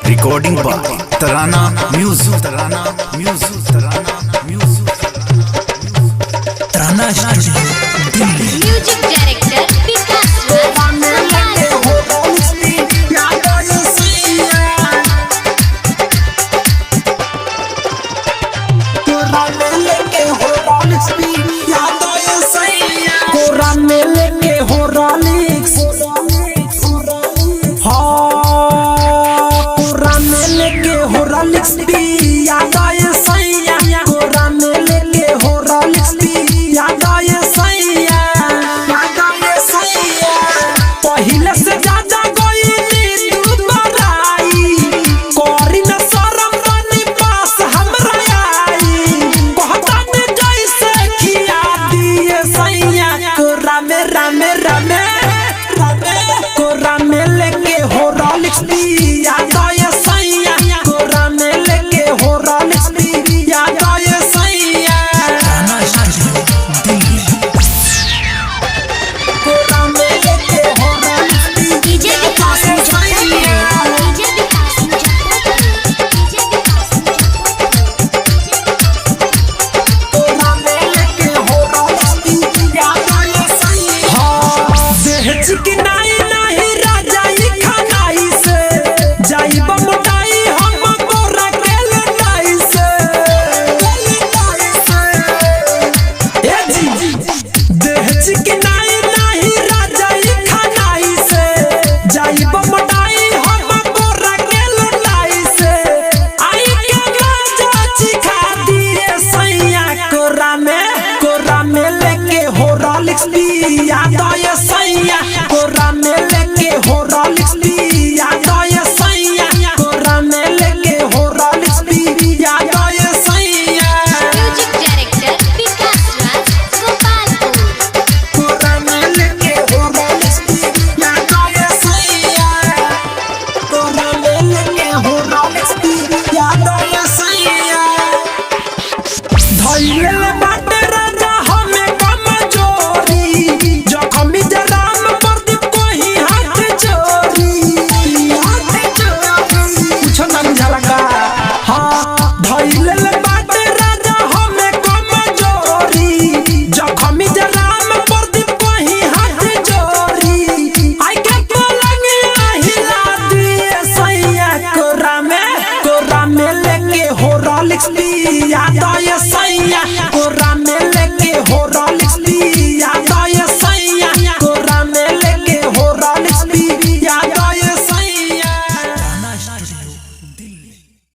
Recording by तराना music तराना studio Delhi. Music director विकास पहले से ज्यादा कोई दुबाराई कोरी न शरम बनी पास हमरा आई कहता ने जैसे खिया दिए सैया कोरा में रामे कोरा में लेके हो रॉलिक्स